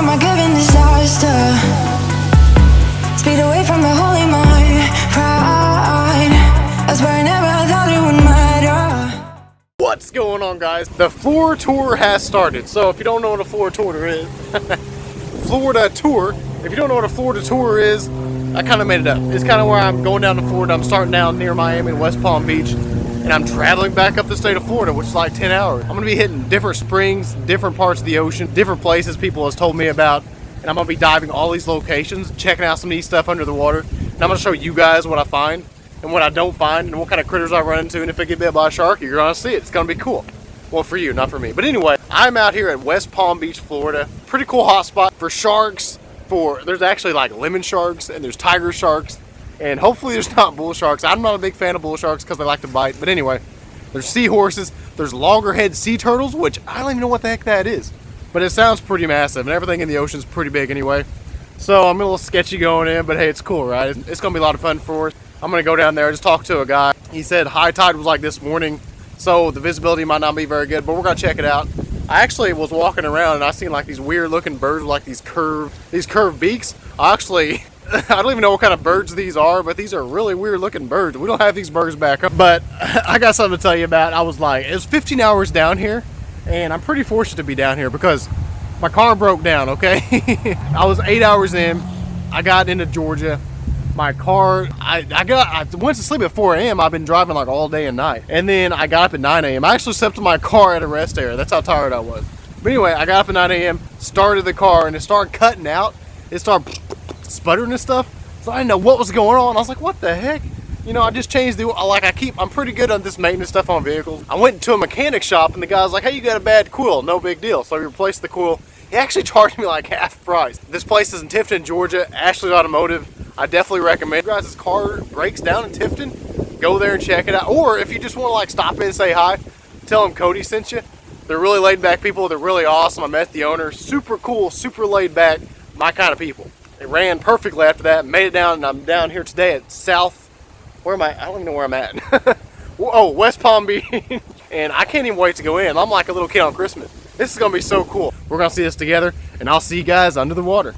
am I giving disaster? Speed away from the holy mind. Pride, that's where I never thought it would matter. What's going on, guys? The Florida tour has started. So if you don't know what a Florida tour is, Florida tour, if you don't know what a Florida tour is, I kind of made it up. It's kind of where I'm going down to Florida. I'm starting down near Miami and West Palm Beach, and I'm traveling back up the state of Florida, which is like 10 hours. I'm gonna be hitting different springs, different parts of the ocean, different places people has told me about, and I'm gonna be diving all these locations, checking out some neat stuff under the water, and I'm gonna show you guys what I find and what I don't find and what kind of critters I run into, and if I get bit by a shark, you're gonna see it. It's gonna be cool. Well, for you, not for me. But anyway, I'm out here at West Palm Beach, Florida. Pretty cool hot spot for sharks. There's actually like lemon sharks and there's tiger sharks, and hopefully there's not bull sharks. I'm not a big fan of bull sharks because they like to bite. But anyway, there's seahorses, there's loggerhead sea turtles, which I don't even know what the heck that is, but it sounds pretty massive, and everything in the ocean is pretty big anyway. So I'm a little sketchy going in, but hey, it's cool, right? It's gonna be a lot of fun for us. I'm gonna go down there, just talk to a guy. He said high tide was like this morning, so the visibility might not be very good, but we're gonna check it out. I actually was walking around and I seen like these weird looking birds with like these curved beaks. I don't even know what kind of birds these are, but these are really weird looking birds. We don't have these birds back up, but I got something to tell you about. I was like, it was 15 hours down here, and I'm pretty fortunate to be down here because my car broke down, okay? I was 8 hours in, I got into Georgia. My car, I went to sleep at 4 a.m. I've been driving like all day and night. And then I got up at 9 a.m. I actually slept in my car at a rest area. That's how tired I was. But anyway, I got up at 9 a.m., started the car, and it started cutting out. It started sputtering and stuff. So I didn't know what was going on. I was like, what the heck? You know, I just changed I'm pretty good on this maintenance stuff on vehicles. I went to a mechanic shop and the guy was like, hey, you got a bad coil, no big deal. So I replaced the coil. He actually charged me like half price. This place is in Tifton, Georgia, Ashley Automotive. I definitely recommend. If you guys' car breaks down in Tifton, go there and check it out. Or if you just want to like stop in and say hi, tell them Cody sent you. They're really laid back people. They're really awesome. I met the owner. Super cool, super laid back, my kind of people. It ran perfectly after that. Made it down, and I'm down here today at where am I? I don't even know where I'm at. Oh, West Palm Beach. And I can't even wait to go in. I'm like a little kid on Christmas. This is going to be so cool. We're going to see this together, and I'll see you guys under the water.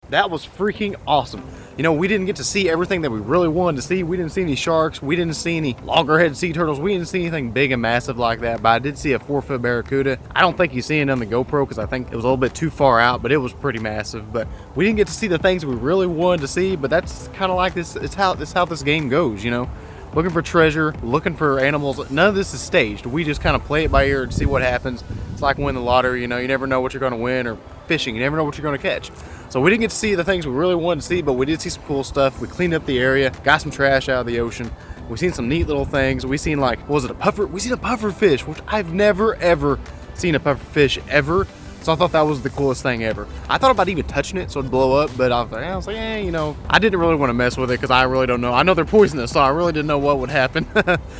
That was freaking awesome. You know, we didn't get to see everything that we really wanted to see. We didn't see any sharks. We didn't see any loggerhead sea turtles. We didn't see anything big and massive like that, but I did see a 4-foot barracuda. I don't think you see it on the GoPro because I think it was a little bit too far out, but it was pretty massive. But we didn't get to see the things we really wanted to see, but that's kind of like this. It's how this game goes, you know? Looking for treasure, looking for animals. None of this is staged. We just kind of play it by ear and see what happens. It's like winning the lottery, you know, you never know what you're going to win, or fishing, you never know what you're going to catch. So we didn't get to see the things we really wanted to see, but we did see some cool stuff. We cleaned up the area, got some trash out of the ocean. We seen some neat little things. We seen, like, was it a puffer? We seen a puffer fish, which I've never ever seen a puffer fish ever. So I thought that was the coolest thing ever. I thought about even touching it so it'd blow up, but I was like, you know, I didn't really want to mess with it because I really don't know. I know they're poisonous, so I really didn't know what would happen.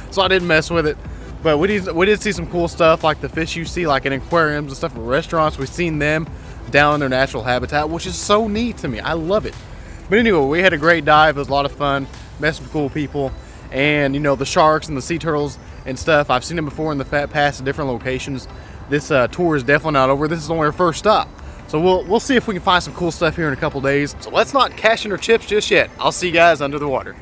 So I didn't mess with it. But we did see some cool stuff, like the fish you see like in aquariums and stuff in restaurants. We've seen them down in their natural habitat, which is so neat to me. I love it. But anyway, we had a great dive. It was a lot of fun, met some cool people, and you know, the sharks and the sea turtles and stuff, I've seen them before in the past at different locations. This tour is definitely not over. This is only our first stop. So we'll see if we can find some cool stuff here in a couple days. So let's not cash in our chips just yet. I'll see you guys under the water.